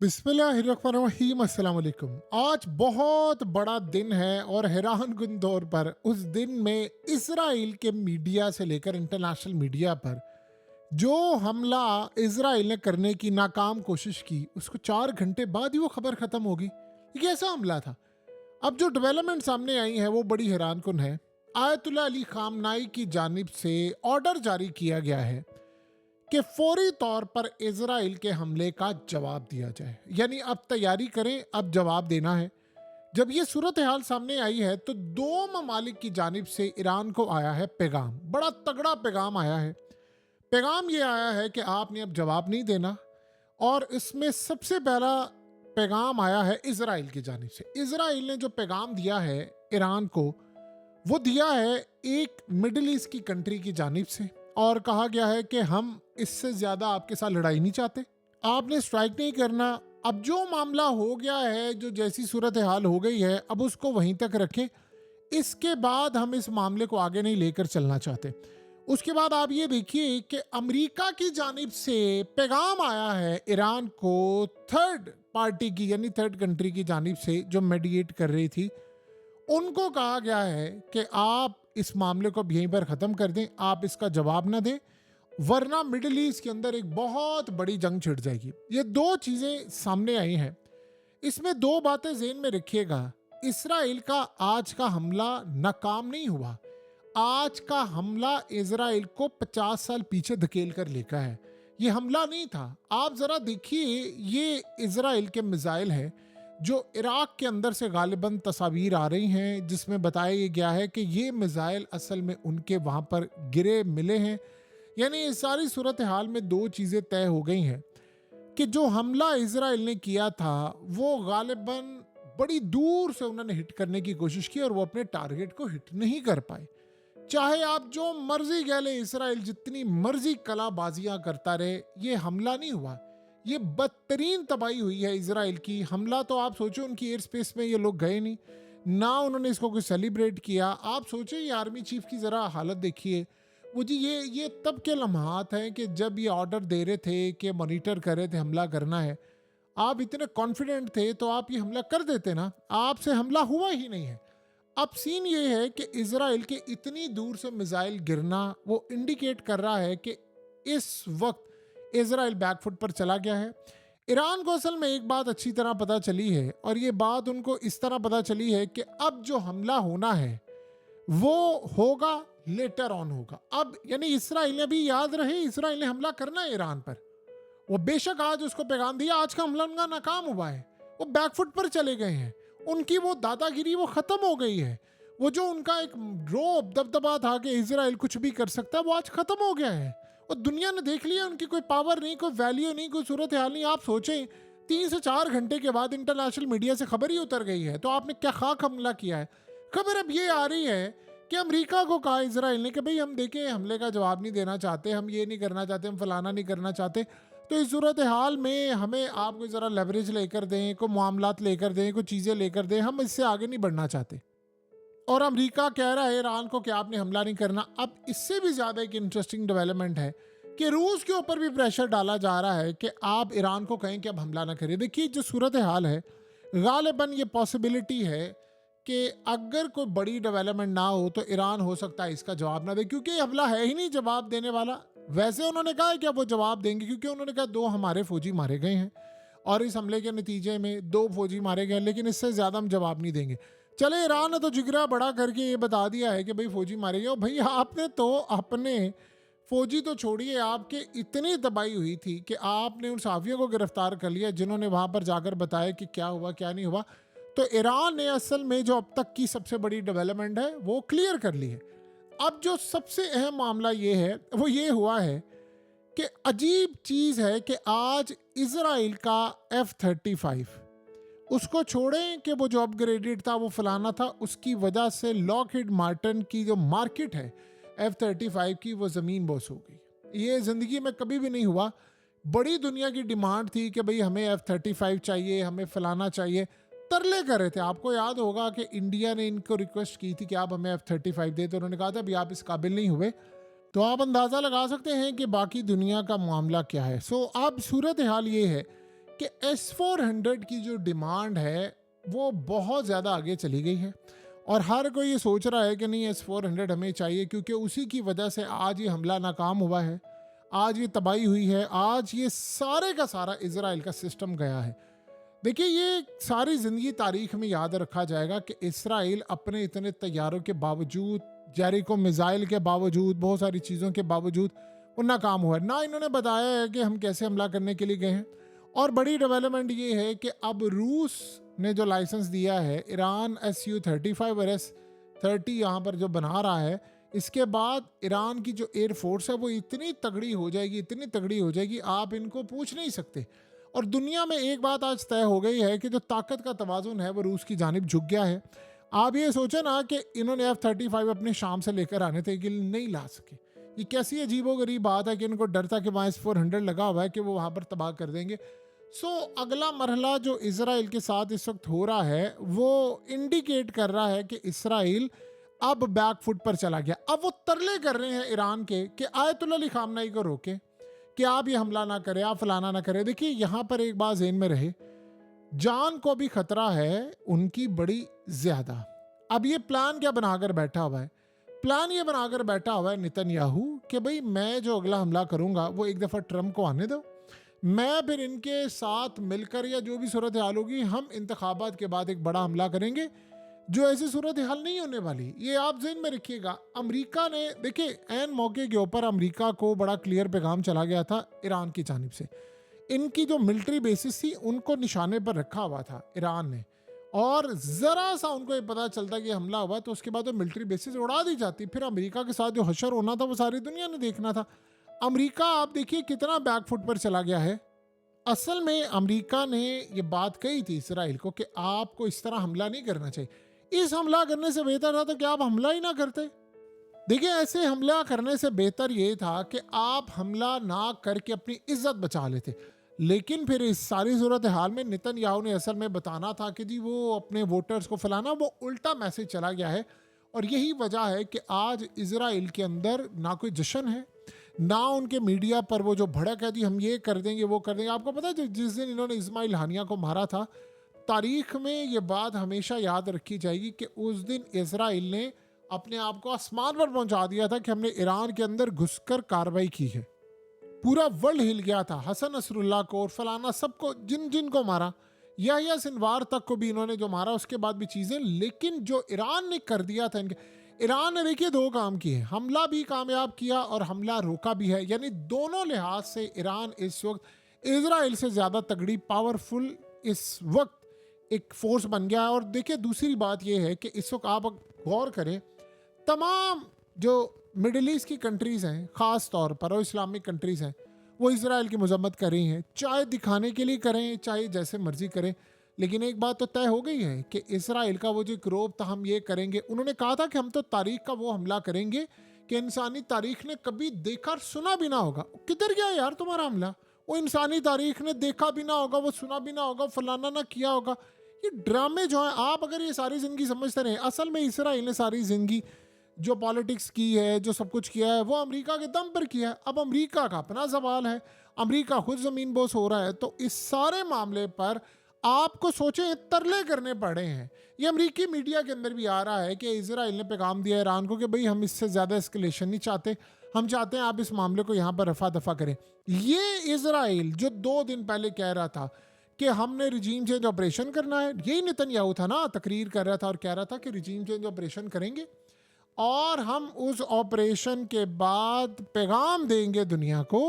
बिस्मिल्लाहिर्रहमानिर्रहीम, अस्सलाम वालेकुम। आज बहुत बड़ा दिन है और हैरानकुन तौर पर उस दिन में इसराइल के मीडिया से लेकर इंटरनेशनल मीडिया पर जो हमला इसराइल ने करने की नाकाम कोशिश की, उसको 4 घंटे बाद ही वो खबर खत्म होगी। ये कैसा हमला था? अब जो डेवलपमेंट सामने आई है वो बड़ी हैरानकुन है। आयतुल्ला अली खामनाई की जानिब से ऑर्डर जारी किया गया है कि फौरी तौर पर इजराइल के हमले का जवाब दिया जाए, यानी अब तैयारी करें, अब जवाब देना है। जब ये सूरत हाल सामने आई है तो दो ममालिक की जानिब से ईरान को आया है पैगाम, बड़ा तगड़ा पैगाम आया है। पैगाम ये आया है कि आपने अब जवाब नहीं देना। और इसमें सबसे पहला पैगाम आया है इजराइल की जानिब से। इजराइल ने जो पैगाम दिया है ईरान को, वो दिया है एक मिडिल ईस्ट की कंट्री की जानिब से, और कहा गया है कि हम इससे ज्यादा आपके साथ लड़ाई नहीं चाहते, आपने स्ट्राइक नहीं करना। अब जो मामला हो गया है, जो जैसी सूरत हाल हो गई है, अब उसको वहीं तक रखें। इसके बाद हम इस मामले को आगे नहीं लेकर चलना चाहते। उसके बाद आप ये देखिए कि अमेरिका की जानिब से पैगाम आया है ईरान को, थर्ड पार्टी की यानी थर्ड कंट्री की जानिब से जो मेडिएट कर रही थी। उनको कहा गया है कि आप इस मामले को यहीं पर ख़त्म कर दें, आप इसका जवाब ना दें, वरना मिडिल ईस्ट के अंदर एक बहुत बड़ी जंग छिड़ जाएगी। ये दो चीज़ें सामने आई हैं। इसमें दो बातें ज़हन में रखिएगा। इसराइल का आज का हमला नाकाम नहीं हुआ। आज का हमला इसराइल को 50 साल पीछे धकेल कर लेकर है। ये हमला नहीं था। आप ज़रा देखिए, ये इसराइल के मिसाइल हैं जो इराक के अंदर से गालिबन तस्वीर आ रही हैं, जिसमें बताया गया है कि ये मिसाइल असल में उनके वहाँ पर गिरे मिले हैं। यानी इस सारी सूरत हाल में दो चीज़ें तय हो गई हैं कि जो हमला इसराइल ने किया था वो गालिबन बड़ी दूर से उन्होंने हिट करने की कोशिश की और वो अपने टारगेट को हिट नहीं कर पाए। चाहे आप जो मर्जी कह ले, इसराइल जितनी मर्जी कलाबाजियां करता रहे, ये हमला नहीं हुआ। ये बदतरीन तबाही हुई है इसराइल की। हमला तो आप सोचो, उनकी एयर स्पेस में ये लोग गए नहीं, ना उन्होंने इसको कोई सेलिब्रेट किया। आप सोचो ये आर्मी चीफ की ज़रा हालत देखिए। वो जी, ये तब के लम्हात हैं कि जब ये ऑर्डर दे रहे थे कि मॉनिटर कर रहे थे हमला करना है, आप इतने कॉन्फिडेंट थे तो आप ये हमला कर देते ना। आपसे हमला हुआ ही नहीं है। अब सीन ये है कि इसराइल के इतनी दूर से मिसाइल गिरना वो इंडिकेट कर रहा है कि इस वक्त इसराइल बैकफुट पर चला गया है। ईरान को असल में एक बात अच्छी तरह पता चली है, और ये बात उनको इस तरह पता चली है कि अब जो हमला होना है वो होगा, लेटर ऑन होगा। अब यानी इसराइल ने भी, याद रहे, इसराइल ने हमला करना है ईरान पर। वो बेशक आज उसको पैगाम दिया, आज का हमला उनका नाकाम हुआ है, वो बैकफुट पर चले गए हैं। उनकी वो दादागिरी वो खत्म हो गई है। वो जो उनका एक रोब दबदबा था कि इसराइल कुछ भी कर सकता है, वो आज खत्म हो गया है। और दुनिया ने देख लिया उनकी कोई पावर नहीं, कोई वैल्यू नहीं, कोई सूरत हाल नहीं। आप सोचें, 3 से 4 घंटे के बाद इंटरनेशनल मीडिया से खबर ही उतर गई है, तो आपने क्या खाक हमला किया है। खबर अब ये आ रही है कि अमेरिका को कहा इसराइल ने कि भाई हम देखें, हमले का जवाब नहीं देना चाहते, हम ये नहीं करना चाहते, हम फलाना नहीं करना चाहते, तो इस सूरत हाल में हमें आप कोई ज़रा लेवरेज लेकर दें, कोई मामलात लेकर दें, कोई चीज़ें लेकर दें, हम इससे आगे नहीं बढ़ना चाहते। और अमेरिका कह रहा है ईरान को कि आपने हमला नहीं करना। अब इससे भी ज़्यादा एक इंटरेस्टिंग डेवलपमेंट है कि रूस के ऊपर भी प्रेशर डाला जा रहा है कि आप ईरान को कहें कि अब हमला ना करें। देखिए जो सूरत हाल है, गालिबन ये पॉसिबिलिटी है कि अगर कोई बड़ी डेवलपमेंट ना हो तो ईरान हो सकता है इसका जवाब ना दे, क्योंकि ये हमला है ही नहीं जवाब देने वाला। वैसे उन्होंने कहा है कि अब वो जवाब देंगे, क्योंकि उन्होंने कहा 2 हमारे फौजी मारे गए हैं और इस हमले के नतीजे में 2 फौजी मारे गए, लेकिन इससे ज़्यादा हम जवाब नहीं देंगे। चले, ईरान ने तो जिगरा बड़ा करके ये बता दिया है कि भाई फौजी मारे गए। और भाई आपने तो अपने फौजी तो छोड़िए, आपके इतनी तबाही हुई थी कि आपने उन सहाफ़ियों को गिरफ्तार कर लिया जिन्होंने वहाँ पर जाकर बताया कि क्या हुआ क्या नहीं हुआ। तो ईरान ने असल में जो अब तक की सबसे बड़ी डेवलपमेंट है वो क्लियर कर ली है। अब जो सबसे अहम मामला ये है वो ये हुआ है कि अजीब चीज़ है कि आज इसराइल का F-35, उसको छोड़ें कि वो जो अपग्रेडेड था वो फलाना था, उसकी वजह से लॉकहीड मार्टिन की जो मार्केट है F-35 की, वो ज़मीन बोस हो गई। ये ज़िंदगी में कभी भी नहीं हुआ। बड़ी दुनिया की डिमांड थी कि भाई हमें F-35 चाहिए, हमें फलाना चाहिए, तरले कर रहे थे। आपको याद होगा कि इंडिया ने इनको रिक्वेस्ट की थी कि आप हमें F-35 दे, तो उन्होंने कहा था अभी आप इस काबिल नहीं हुए। तो आप अंदाज़ा लगा सकते हैं कि बाकी दुनिया का मामला क्या है। सो अब सूरत हाल ये है कि S-400 की जो डिमांड है वो बहुत ज़्यादा आगे चली गई है और हर कोई ये सोच रहा है कि नहीं S-400 हमें चाहिए, क्योंकि उसी की वजह से आज ये हमला नाकाम हुआ है, आज ये तबाही हुई है, आज ये सारे का सारा इजराइल का सिस्टम गया है। देखिए, ये सारी ज़िंदगी तारीख में याद रखा जाएगा कि इसराइल अपने इतने तैयारों के बावजूद, जेरिको मिसाइल के बावजूद, बहुत सारी चीज़ों के बावजूद वो नाकाम हुआ है। ना इन्होंने बताया है कि हम कैसे हमला करने के लिए गए हैं। और बड़ी डेवलपमेंट ये है कि अब रूस ने जो लाइसेंस दिया है, ईरान Su-35 और S-30 यहाँ पर जो बना रहा है, इसके बाद ईरान की जो एयरफोर्स है वो इतनी तगड़ी हो जाएगी, इतनी तगड़ी हो जाएगी, आप इनको पूछ नहीं सकते। और दुनिया में एक बात आज तय हो गई है कि जो ताकत का तवाजुन है वो रूस की जानिब झुक गया है। आप ये सोचें ना कि इन्होंने F-35 अपने शाम से लेकर आने थे कि नहीं ला सके। ये कैसी अजीबोगरीब बात है कि इनको डर था कि वहाँ S-400 लगा हुआ है कि वो वहाँ पर तबाह कर देंगे। अगला मरहला जो इसराइल के साथ इस वक्त हो रहा है वो इंडिकेट कर रहा है कि इसराइल अब बैक फुट पर चला गया। अब वो तरले कर रहे हैं ईरान के कि आयतुल्लाह अली खामनेई को रोके कि आप ये हमला ना करें, आप फलाना ना करें। देखिए, यहाँ पर एक बात ज़हन में रहे, जान को भी खतरा है उनकी बड़ी ज्यादा। अब ये प्लान क्या बनाकर बैठा हुआ है? प्लान ये बनाकर बैठा हुआ है नेतन्याहू कि भाई मैं जो अगला हमला करूंगा वो एक दफ़ा ट्रम्प को आने दो, मैं फिर इनके साथ मिलकर या जो भी सूरत हाल होगी हम इंतखाबात के बाद एक बड़ा हमला करेंगे, जो ऐसी सूरत हाल नहीं होने वाली। ये आप ज़हन में रखिएगा। अमेरिका ने, देखिए, एन मौके के ऊपर अमेरिका को बड़ा क्लियर पैगाम चला गया था ईरान की जानिब से। इनकी जो मिलिट्री बेसिस थी उनको निशाने पर रखा हुआ था ईरान ने, और ज़रा सा उनको ये पता चलता कि हमला हुआ तो उसके बाद वो मिलिट्री बेसिस उड़ा दी जाती। फिर अमेरिका के साथ जो हशर होना था वो सारी दुनिया ने देखना था। अमेरिका आप देखिए कितना बैकफुट पर चला गया है। असल में अमेरिका ने ये बात कही थी इसराइल को कि आपको इस तरह हमला नहीं करना चाहिए। इस हमला करने से बेहतर था तो क्या आप हमला ही ना करते? देखिए, ऐसे हमला करने से बेहतर ये था कि आप हमला ना करके अपनी इज्जत बचा लेते। लेकिन फिर इस सारी सूरत हाल में नेतन्याहू ने असल में बताना था कि जी वो अपने वोटर्स को फैलाना, वो उल्टा मैसेज चला गया है। और यही वजह है कि आज इजराइल के अंदर ना कोई जश्न है, ना उनके मीडिया पर वो जो भड़क है जी हम ये कर देंगे वो कर देंगे। आपको पता है जिस दिन इन्होंने इस्माइल हानिया को मारा था, तारीख में ये बात हमेशा याद रखी जाएगी कि उस दिन इजराइल ने अपने आप को आसमान पर पहुंचा दिया था कि हमने ईरान के अंदर घुसकर कार्रवाई की है। पूरा वर्ल्ड हिल गया था। हसन नसरुल्लाह को और फलाना सबको, जिन जिन को मारा, या सिनवार तक को भी इन्होंने जो मारा, उसके बाद भी चीज़ें। लेकिन जो ईरान ने कर दिया था इनके, ईरान ने देखिए दो काम किए, हमला भी कामयाब किया और हमला रोका भी है। यानी दोनों लिहाज से ईरान इस वक्त इजराइल से ज़्यादा तगड़ी, पावरफुल इस वक्त एक फोर्स बन गया है। और देखिए दूसरी बात यह है कि इस वक्त आप गौर करें, तमाम जो मिडिल ईस्ट की कंट्रीज़ हैं, ख़ास तौर पर और इस्लामिक कंट्रीज़ हैं, वो इजराइल की मजम्मत कर रही हैं, चाहे दिखाने के लिए करें, चाहे जैसे मर्जी करें। लेकिन एक बात तो तय हो गई है कि इसराइल का वो जो एक रोब था, हम ये करेंगे। उन्होंने कहा था कि हम तो तारीख का वो हमला करेंगे कि इंसानी तारीख ने कभी देखा और सुना भी ना होगा। किधर गया यार तुम्हारा हमला? वो इंसानी तारीख ने देखा भी ना होगा, वो सुना भी ना होगा, फलाना ना किया होगा। ये ड्रामे जो है, आप अगर ये सारी ज़िंदगी समझते रहे, असल में इसराइल ने सारी ज़िंदगी जो पॉलिटिक्स की है, जो सब कुछ किया है, वो अमेरिका के दम पर किया है। अब अमेरिका का अपना सवाल है, अमेरिका खुद ज़मीन बोस हो रहा है। तो इस सारे मामले पर आपको सोचें, तरले करने पड़े हैं। ये अमेरिकी मीडिया के अंदर भी आ रहा है कि इजराइल ने पैगाम दिया ईरान को कि भाई हम इससे ज़्यादा एस्केलेशन नहीं चाहते, हम चाहते हैं आप इस मामले को यहाँ पर रफा दफा करें। ये इजराइल जो 2 दिन पहले कह रहा था कि हमने रिजीम चेंज ऑपरेशन करना है, यही नेतन्याहू था ना, तकरीर कर रहा था और कह रहा था कि रिजीम चेंज ऑपरेशन करेंगे और हम उस ऑपरेशन के बाद पैगाम देंगे दुनिया को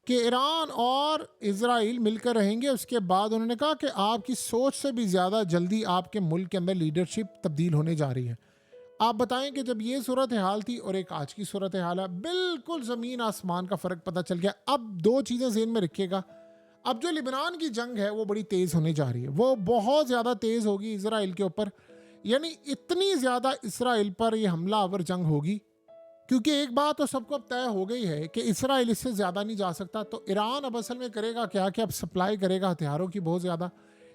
कि ईरान और इजराइल मिलकर रहेंगे। उसके बाद उन्होंने कहा कि आपकी सोच से भी ज़्यादा जल्दी आपके मुल्क के अंदर लीडरशिप तब्दील होने जा रही है। आप बताएं कि जब ये सूरत हाल थी और एक आज की सूरत हाल है, बिल्कुल ज़मीन आसमान का फ़र्क पता चल गया। अब 2 चीज़ें ज़हन में रखिएगा। अब जो लिबनान की जंग है वो बड़ी तेज़ होने जा रही है, वो बहुत ज़्यादा तेज़ होगी इजराइल के ऊपर। यानी इतनी ज़्यादा इसराइल पर यह हमलावर जंग होगी, क्योंकि एक बात तो सबको अब तय हो गई है कि इसराइल इससे ज़्यादा नहीं जा सकता। तो ईरान अब असल में करेगा क्या कि अब सप्लाई करेगा हथियारों की बहुत ज़्यादा,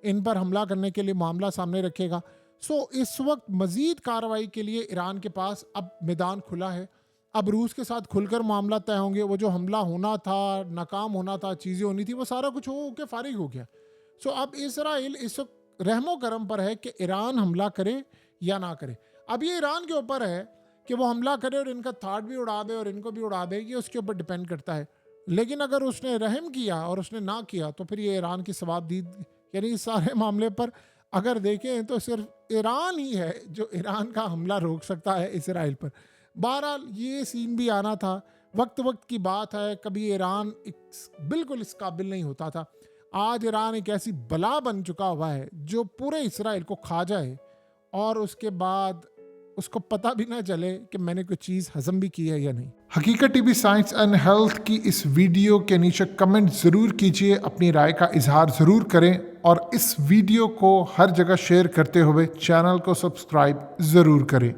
इन पर हमला करने के लिए मामला सामने रखेगा। इस वक्त मज़ीद कार्रवाई के लिए ईरान के पास अब मैदान खुला है। अब रूस के साथ खुलकर मामला तय होंगे, वो जो हमला होना था, नाकाम होना था, चीज़ें होनी थी, वो सारा कुछ हो के फारिग हो गया। सो अब इसराइल इस वक्त रहमो करम पर है कि ईरान हमला करे या ना करे। अब ये ईरान के ऊपर है कि वो हमला करे और इनका थाट भी उड़ा दे और इनको भी उड़ा दे, ये उसके ऊपर डिपेंड करता है। लेकिन अगर उसने रहम किया और उसने ना किया तो फिर ये ईरान की सवाबदीद, यानी इस सारे मामले पर अगर देखें तो सिर्फ ईरान ही है जो ईरान का हमला रोक सकता है इसराइल पर। बहरहाल ये सीन भी आना था, वक्त वक्त की बात है, कभी ईरान बिल्कुल इस काबिल नहीं होता था। आज ईरान एक ऐसी बला बन चुका हुआ है जो पूरे इसराइल को खा जाए और उसके बाद उसको पता भी ना चले कि मैंने कोई चीज़ हजम भी की है या नहीं। हकीकत टीवी साइंस एंड हेल्थ की इस वीडियो के नीचे कमेंट ज़रूर कीजिए, अपनी राय का इजहार ज़रूर करें और इस वीडियो को हर जगह शेयर करते हुए चैनल को सब्सक्राइब ज़रूर करें।